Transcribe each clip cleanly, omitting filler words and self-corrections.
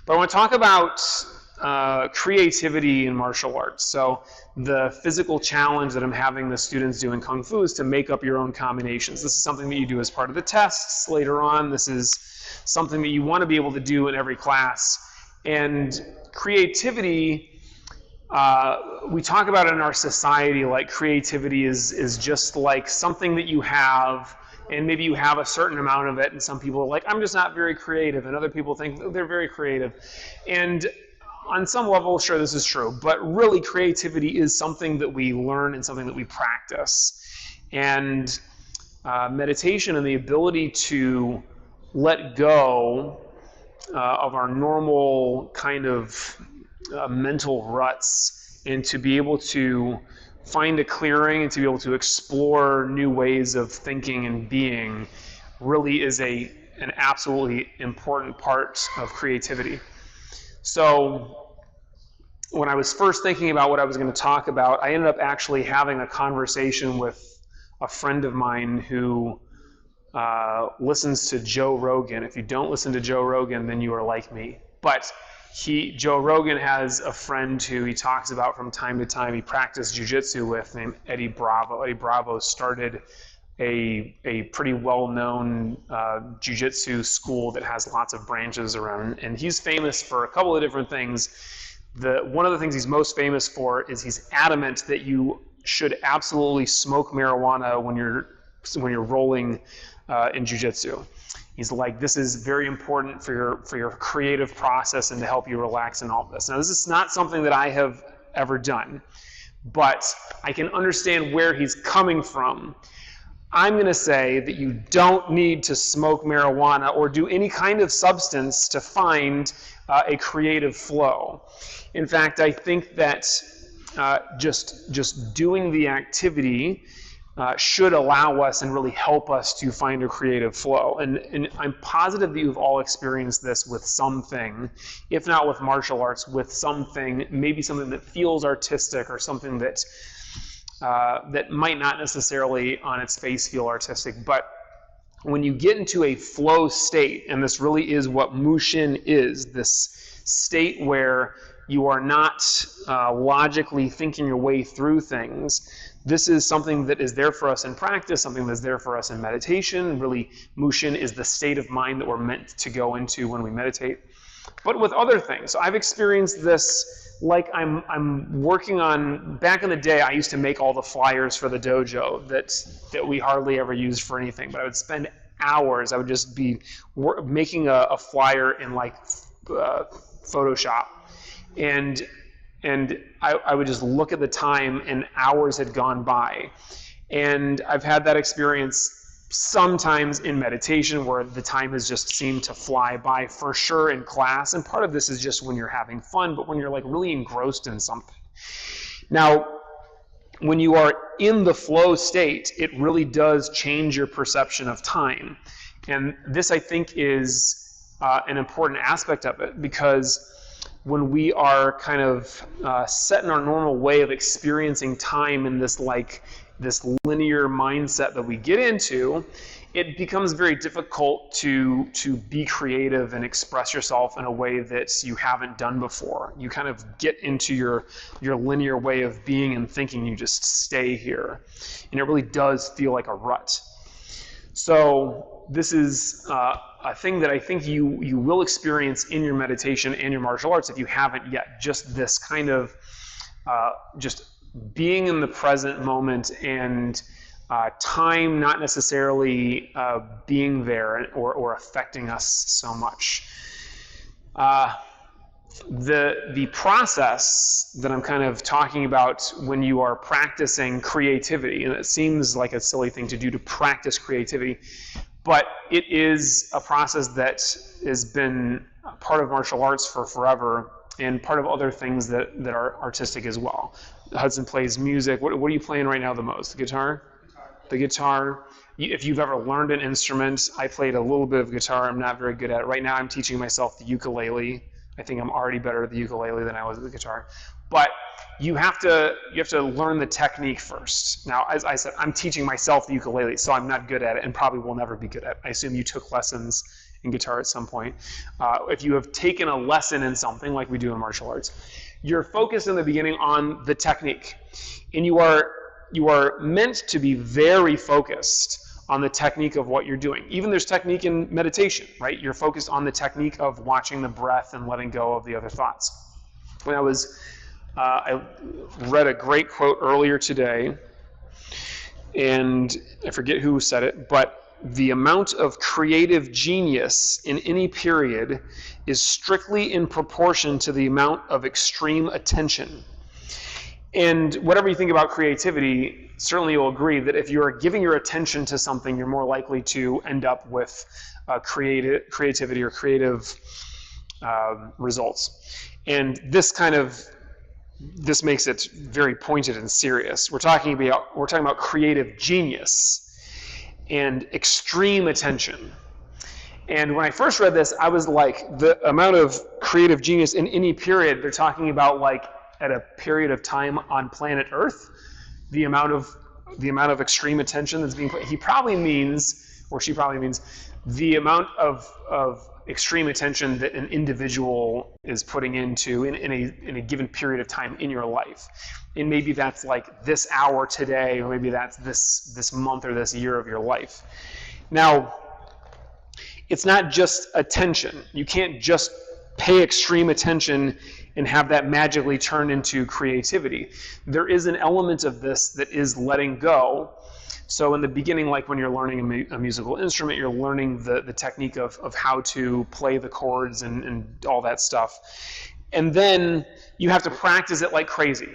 But I want to talk about creativity in martial arts. So the physical challenge that I'm having the students do in Kung Fu is to make up your own combinations. This is something that you do as part of the tests later on. This is something that you want to be able to do in every class. And creativity, we talk about it in our society like creativity is just like something that you have, and maybe you have a certain amount of it, and some people are like, I'm just not very creative, and other people think they're very creative. And on some level, sure, this is true, but really creativity is something that we learn and something that we practice. And meditation and the ability to let go of our normal kind of mental ruts and to be able to find a clearing and to be able to explore new ways of thinking and being really is an absolutely important part of creativity. So when I was first thinking about what I was going to talk about, I ended up actually having a conversation with a friend of mine who listens to Joe Rogan. If you don't listen to Joe Rogan, then you are like me. But Joe Rogan has a friend who he talks about from time to time. He practiced jiu-jitsu with, named Eddie Bravo. Eddie Bravo started a pretty well-known jiu-jitsu school that has lots of branches around, and he's famous for a couple of different things. One of the things he's most famous for is he's adamant that you should absolutely smoke marijuana when you're rolling in jiu-jitsu. He's like, this is very important for your creative process and to help you relax and all this. Now, this is not something that I have ever done, but I can understand where he's coming from. I'm going to say that you don't need to smoke marijuana or do any kind of substance to find a creative flow. In fact, I think that just doing the activity should allow us and really help us to find a creative flow. And I'm positive that you've all experienced this with something, if not with martial arts, with something, maybe something that feels artistic or something that might not necessarily on its face feel artistic. But when you get into a flow state, and this really is what Mushin is, this state where you are not logically thinking your way through things, this is something that is there for us in practice, something that's there for us in meditation. Really, Mushin is the state of mind that we're meant to go into when we meditate. But with other things, so I've experienced this like I'm working on, back in the day, I used to make all the flyers for the dojo that we hardly ever used for anything, but I would spend hours. I would just be making a flyer in like Photoshop. And I would just look at the time and hours had gone by. And I've had that experience sometimes in meditation where the time has just seemed to fly by, for sure in class. And part of this is just when you're having fun, but when you're like really engrossed in something. Now, when you are in the flow state, it really does change your perception of time. And this, I think, is an important aspect of it, because when we are kind of set in our normal way of experiencing time in this linear mindset that we get into, it becomes very difficult to be creative and express yourself in a way that you haven't done before. You kind of get into your linear way of being and thinking, you just stay here. And it really does feel like a rut. So this is a thing that I think you will experience in your meditation and your martial arts if you haven't yet. Just this kind of just being in the present moment and time not necessarily being there or affecting us so much. The process that I'm kind of talking about when you are practicing creativity, and it seems like a silly thing to do to practice creativity, but it is a process that has been part of martial arts for forever and part of other things that are artistic as well. Hudson plays music. What are you playing right now the most? The guitar? The guitar. If you've ever learned an instrument, I played a little bit of guitar. I'm not very good at it. Right now I'm teaching myself the ukulele. I think I'm already better at the ukulele than I was at the guitar. But you have to learn the technique first. Now, as I said, I'm teaching myself the ukulele, so I'm not good at it and probably will never be good at it. I assume you took lessons in guitar at some point, if you have taken a lesson in something like we do in martial arts, you're focused in the beginning on the technique. And you are meant to be very focused on the technique of what you're doing. Even there's technique in meditation, right? You're focused on the technique of watching the breath and letting go of the other thoughts. When I read a great quote earlier today, and I forget who said it, but the amount of creative genius in any period is strictly in proportion to the amount of extreme attention. And whatever you think about creativity, certainly you'll agree that if you're giving your attention to something, you're more likely to end up with creativity or creative results. And this makes it very pointed and serious. We're talking about creative genius and extreme attention. And when I first read this, I was like, the amount of creative genius in any period, they're talking about like at a period of time on planet Earth, the amount of extreme attention that's being put. He probably means, or she probably means, the amount of extreme attention that an individual is putting into in a given period of time in your life. And maybe that's like this hour today, or maybe that's this month or this year of your life. Now, it's not just attention. You can't just pay extreme attention and have that magically turn into creativity. There is an element of this that is letting go. So in the beginning, like when you're learning a musical instrument, you're learning the technique of how to play the chords and all that stuff. And then you have to practice it like crazy.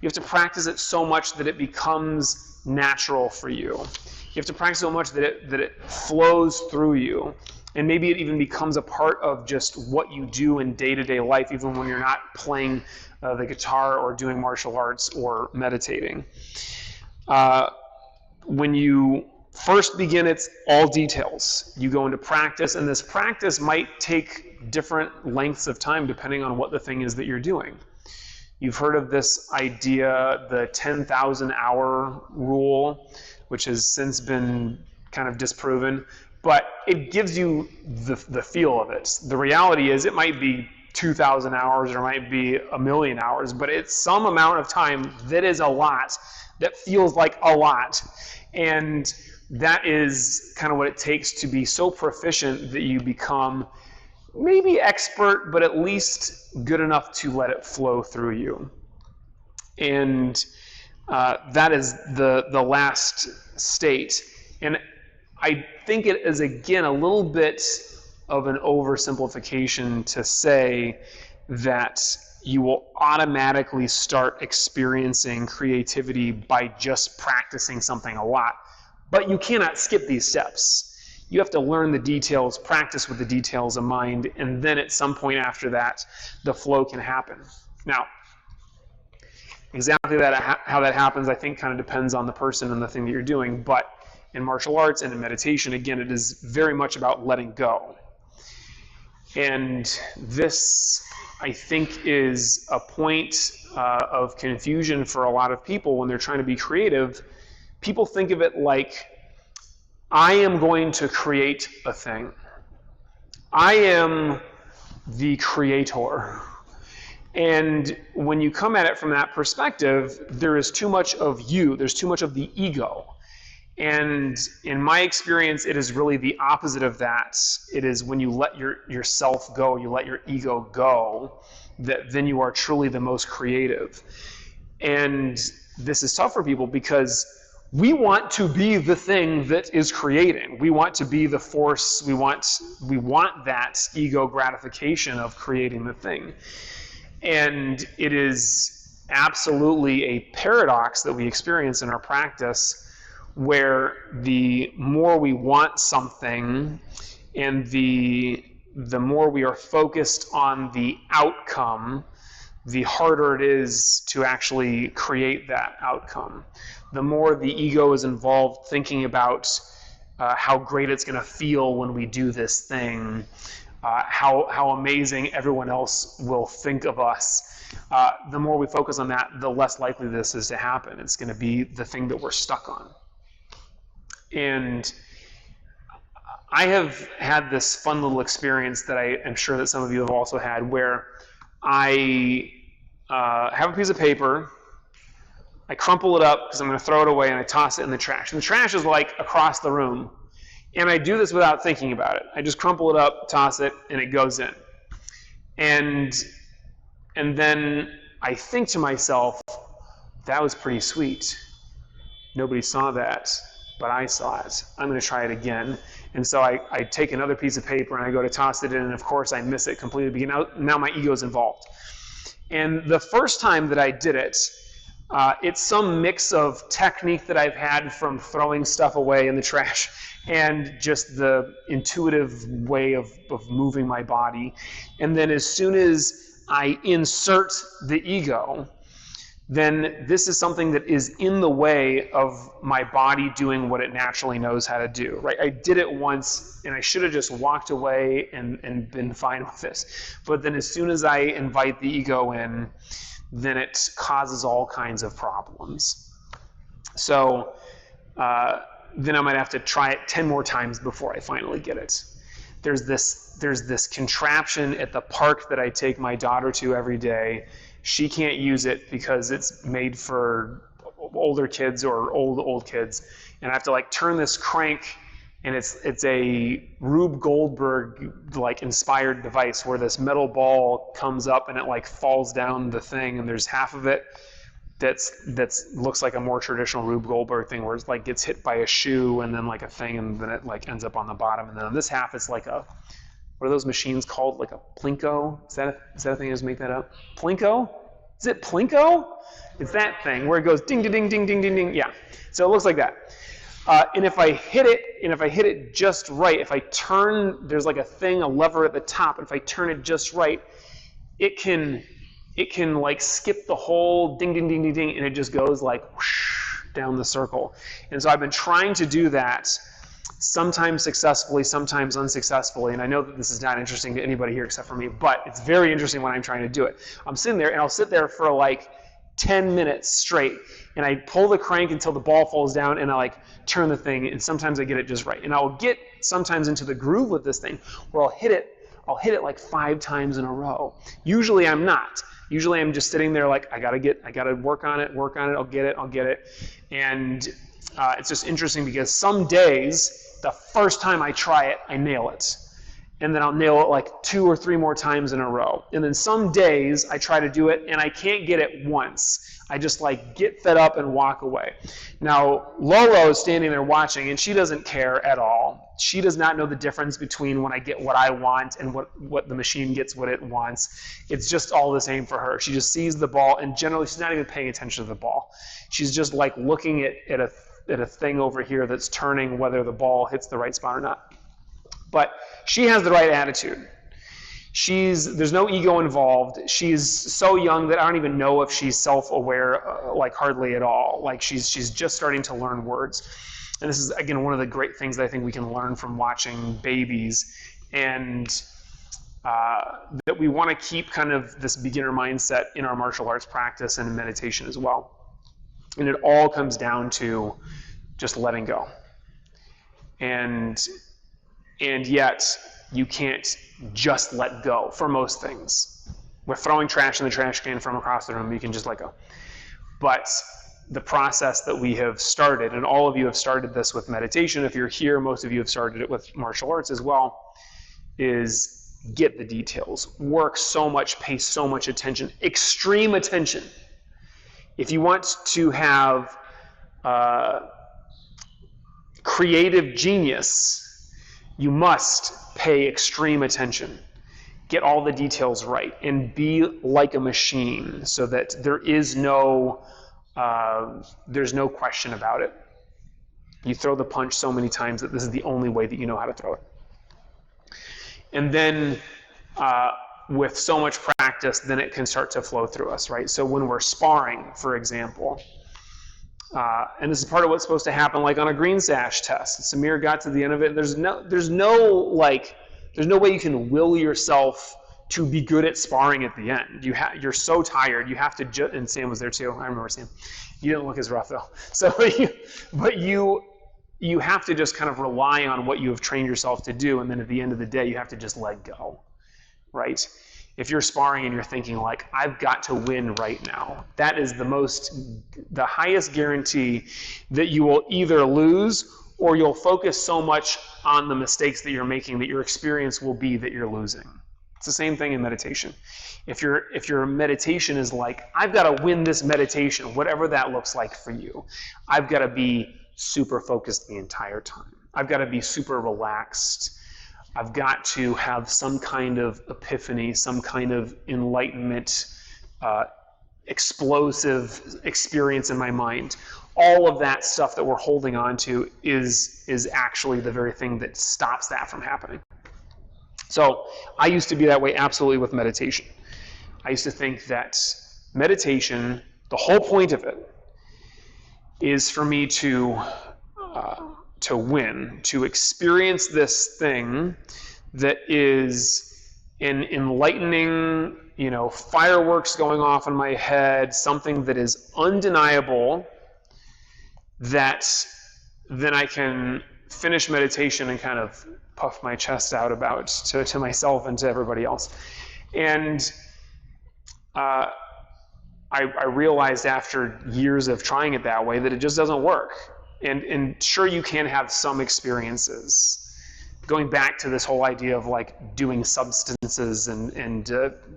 You have to practice it so much that it becomes natural for you. You have to practice so much that it flows through you. And maybe it even becomes a part of just what you do in day-to-day life, even when you're not playing the guitar or doing martial arts or meditating. When you first begin, it's all details. You go into practice, and this practice might take different lengths of time depending on what the thing is that you're doing. You've heard of this idea, the 10,000 hour rule, which has since been kind of disproven, but it gives you the feel of it. The reality is it might be 2,000 hours or it might be 1,000,000 hours, but it's some amount of time that is a lot, that feels like a lot. And that is kind of what it takes to be so proficient that you become maybe expert, but at least good enough to let it flow through you. And that is the last state. And I think it is, again, a little bit of an oversimplification to say that you will automatically start experiencing creativity by just practicing something a lot. But you cannot skip these steps. You have to learn the details, practice with the details in mind, and then at some point after that, the flow can happen. Now, exactly how that happens, I think, kind of depends on the person and the thing that you're doing. But in martial arts and in meditation, again, it is very much about letting go. And this, I think, is a point of confusion for a lot of people when they're trying to be creative. People think of it like, I am going to create a thing. I am the creator. And when you come at it from that perspective, there is too much of you. There's too much of the ego. And in my experience, it is really the opposite of that. It is when you let yourself go, you let your ego go, that then you are truly the most creative. And this is tough for people because we want to be the thing that is creating. We want to be the force. We want that ego gratification of creating the thing. And it is absolutely a paradox that we experience in our practice, where the more we want something and the more we are focused on the outcome, the harder it is to actually create that outcome. The more the ego is involved thinking about how great it's going to feel when we do this thing, how amazing everyone else will think of us, the more we focus on that, the less likely this is to happen. It's going to be the thing that we're stuck on. And I have had this fun little experience that I am sure that some of you have also had, where I have a piece of paper, I crumple it up because I'm going to throw it away, and I toss it in the trash. And the trash is like across the room. And I do this without thinking about it. I just crumple it up, toss it, and it goes in. And then I think to myself, that was pretty sweet. Nobody saw that, but I saw it. I'm going to try it again. And so I take another piece of paper and I go to toss it in, and of course I miss it completely. Now my ego is involved. And the first time that I did it, it's some mix of technique that I've had from throwing stuff away in the trash and just the intuitive way of moving my body. And then as soon as I insert the ego, then this is something that is in the way of my body doing what it naturally knows how to do, right? I did it once, and I should have just walked away and been fine with this. But then as soon as I invite the ego in, then it causes all kinds of problems. So then I might have to try it 10 more times before I finally get it. There's this contraption at the park that I take my daughter to every day. She can't use it because it's made for older kids or old kids. And I have to like turn this crank, and it's a Rube Goldberg like inspired device where this metal ball comes up and it like falls down the thing, and there's half of it that's looks like a more traditional Rube Goldberg thing where it like gets hit by a shoe and then like a thing, and then it like ends up on the bottom. And then on this half it's like what are those machines called? Like a Plinko? Is that a thing? I just make that up? Plinko? Is it Plinko? It's that thing where it goes ding, ding, ding, ding, ding, ding, ding. Yeah. So it looks like that. And if I hit it just right, if I turn, there's like a lever at the top, and if I turn it just right, it can like skip the whole ding, ding, ding, ding, ding, and it just goes like whoosh down the circle. And so I've been trying to do that, sometimes successfully, sometimes unsuccessfully. And I know that this is not interesting to anybody here except for me, but it's very interesting when I'm trying to do it. I'm sitting there, and I'll sit there for like 10 minutes straight, and I pull the crank until the ball falls down, and I like turn the thing, and sometimes I get it just right. And I'll get sometimes into the groove with this thing where I'll hit it like 5 times in a row. Usually I'm not. Usually I'm just sitting there like, I gotta work on it, I'll get it. And it's just interesting because some days, the first time I try it, I nail it. And then I'll nail it like 2 or 3 more times in a row. And then some days I try to do it and I can't get it once. I just like get fed up and walk away. Now, Lolo is standing there watching, and she doesn't care at all. She does not know the difference between when I get what I want and what the machine gets what it wants. It's just all the same for her. She just sees the ball, and generally she's not even paying attention to the ball. She's just like looking at a thing over here that's turning whether the ball hits the right spot or not. But she has the right attitude. There's no ego involved. She's so young that I don't even know if she's self-aware, like hardly at all. Like she's just starting to learn words. And this is, again, one of the great things that I think we can learn from watching babies, and that we want to keep kind of this beginner mindset in our martial arts practice and meditation as well. And it all comes down to just letting go. And yet, you can't just let go for most things. We're throwing trash in the trash can from across the room, you can just let go. But the process that we have started, and all of you have started this with meditation, if you're here, most of you have started it with martial arts as well, is get the details. Work so much, pay so much attention, extreme attention. If you want to have creative genius, you must pay extreme attention. Get all the details right and be like a machine so that there's no question about it. You throw the punch so many times that this is the only way that you know how to throw it. And then with so much practice, then it can start to flow through us, right? So when we're sparring, for example, and this is part of what's supposed to happen, like on a green sash test. Samir got to the end of it. There's no way you can will yourself to be good at sparring at the end. You're so tired. You have to. And Sam was there too. I remember Sam. You didn't look as rough though. So, but you you have to just kind of rely on what you have trained yourself to do, and then at the end of the day, you have to just let go, right? If you're sparring and you're thinking like, I've got to win right now, that is the highest guarantee that you will either lose or you'll focus so much on the mistakes that you're making that your experience will be that you're losing. It's the same thing in meditation. If your meditation is like, I've got to win this meditation, whatever that looks like for you, I've got to be super focused the entire time. I've got to be super relaxed. I've got to have some kind of epiphany, some kind of enlightenment, explosive experience in my mind. All of that stuff that we're holding on to is actually the very thing that stops that from happening. So I used to be that way absolutely with meditation. I used to think that meditation, the whole point of it, is for me to win, to experience this thing that is an enlightening, fireworks going off in my head, something that is undeniable, that then I can finish meditation and kind of puff my chest out about to myself and to everybody else. And I realized after years of trying it that way that it just doesn't work. And sure, you can have some experiences. Going back to this whole idea of like doing substances and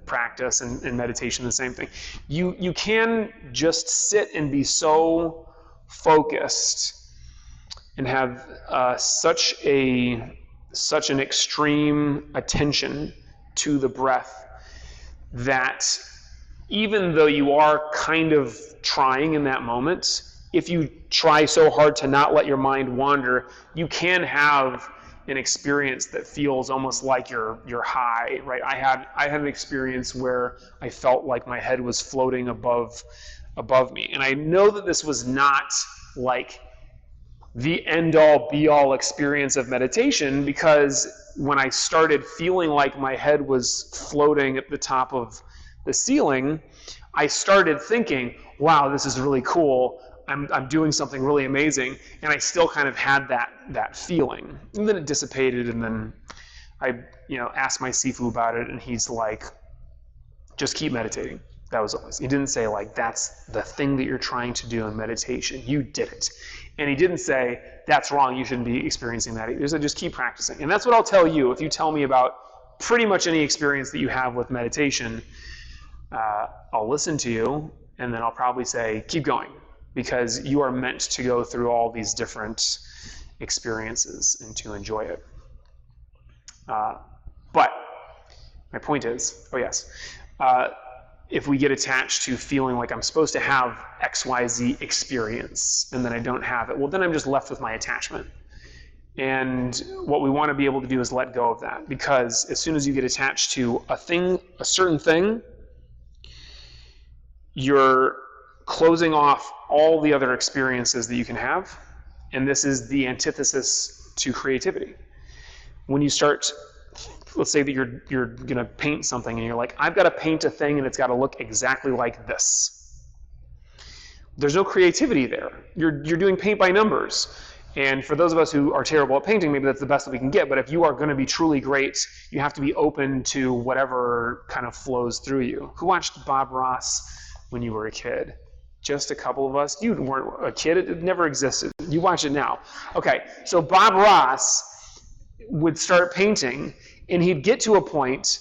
practice and meditation, the same thing. You can just sit and be so focused and have such an extreme attention to the breath that even though you are kind of trying in that moment, if you try so hard to not let your mind wander, you can have an experience that feels almost like you're high, right? I had an experience where I felt like my head was floating above me. And I know that this was not like the end-all, be-all experience of meditation, because when I started feeling like my head was floating at the top of the ceiling, I started thinking, wow, this is really cool. I'm doing something really amazing. And I still kind of had that feeling. And then it dissipated, and then I asked my Sifu about it, and he's like, just keep meditating. That was always. He didn't say like, that's the thing that you're trying to do in meditation. You did it. And he didn't say, that's wrong, you shouldn't be experiencing that. He said, just keep practicing. And that's what I'll tell you. If you tell me about pretty much any experience that you have with meditation, I'll listen to you, and then I'll probably say, keep going, because you are meant to go through all these different experiences and to enjoy it. But my point is, if we get attached to feeling like I'm supposed to have XYZ experience and then I don't have it, well, then I'm just left with my attachment. And what we want to be able to do is let go of that, because as soon as you get attached to a certain thing, you're closing off all the other experiences that you can have, and this is the antithesis to creativity. When you start, let's say that you're going to paint something, and you're like, I've got to paint a thing, and it's got to look exactly like this. There's no creativity there. You're doing paint by numbers. And for those of us who are terrible at painting, maybe that's the best that we can get. But if you are going to be truly great, you have to be open to whatever kind of flows through you. Who watched Bob Ross when you were a kid? Just a couple of us. You weren't a kid. It never existed. You watch it now. Okay, so Bob Ross would start painting, and he'd get to a point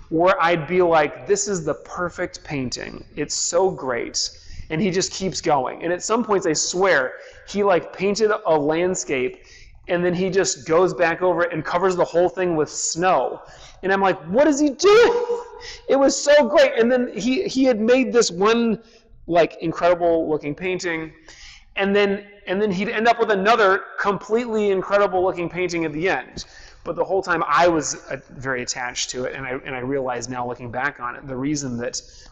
where I'd be like, this is the perfect painting. It's so great. And he just keeps going. And at some points, I swear, he like painted a landscape, and then he just goes back over it and covers the whole thing with snow. And I'm like, what is he doing? It was so great. And then he had made this one like incredible looking painting, and then he'd end up with another completely incredible looking painting at the end. But the whole time I was very attached to it, and I realized now looking back on it,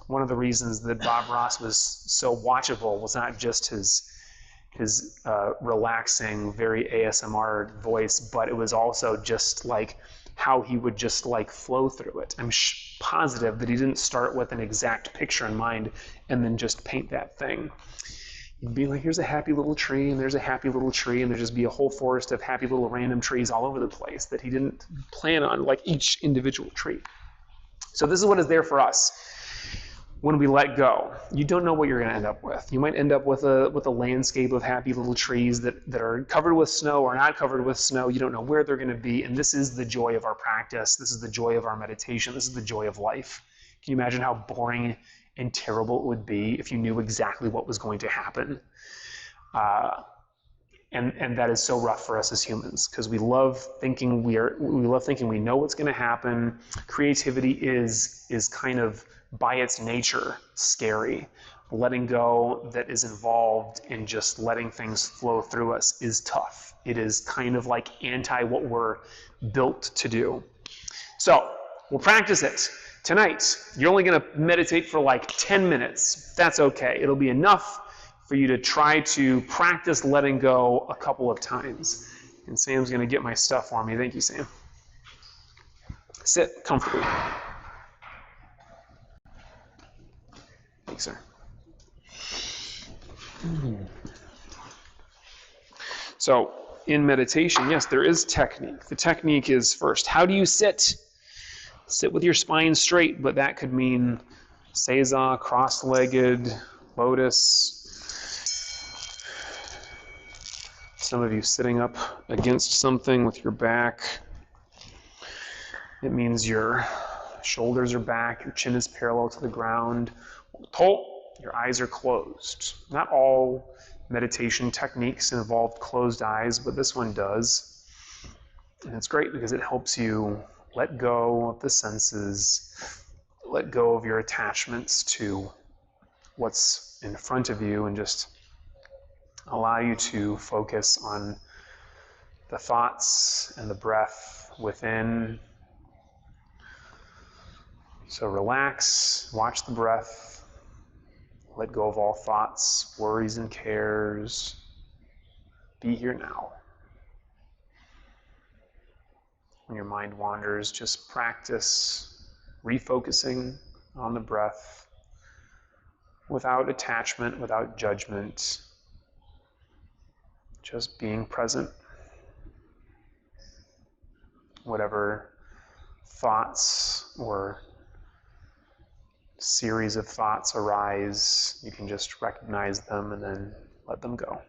one of the reasons that Bob Ross was so watchable was not just his relaxing, very ASMR voice, but it was also just like how he would just like flow through it. I'm positive that he didn't start with an exact picture in mind and then just paint that thing. You'd be like, here's a happy little tree, and there's a happy little tree, and there'd just be a whole forest of happy little random trees all over the place that he didn't plan on, like each individual tree. So this is what is there for us when we let go. You don't know what you're going to end up with. You might end up with a landscape of happy little trees that are covered with snow or not covered with snow. You don't know where they're going to be, and this is the joy of our practice. This is the joy of our meditation. This is the joy of life. Can you imagine how boring and terrible it would be if you knew exactly what was going to happen? And that is so rough for us as humans, because we love thinking we know what's going to happen. Creativity is kind of by its nature scary. Letting go that is involved in just letting things flow through us is tough. It is kind of like anti what we're built to do. So we'll practice it. Tonight, you're only going to meditate for like 10 minutes. That's okay. It'll be enough for you to try to practice letting go a couple of times. And Sam's going to get my stuff for me. Thank you, Sam. Sit comfortably. Thanks, sir. So, in meditation, yes, there is technique. The technique is first, how do you sit? Sit with your spine straight, but that could mean seiza, cross-legged, lotus. Some of you sitting up against something with your back. It means your shoulders are back, your chin is parallel to the ground. Your eyes are closed. Not all meditation techniques involve closed eyes, but this one does. And it's great because it helps you let go of the senses, let go of your attachments to what's in front of you, and just allow you to focus on the thoughts and the breath within. So relax, watch the breath, let go of all thoughts, worries, and cares. Be here now. When your mind wanders, just practice refocusing on the breath without attachment, without judgment, just being present. Whatever thoughts or series of thoughts arise, you can just recognize them and then let them go.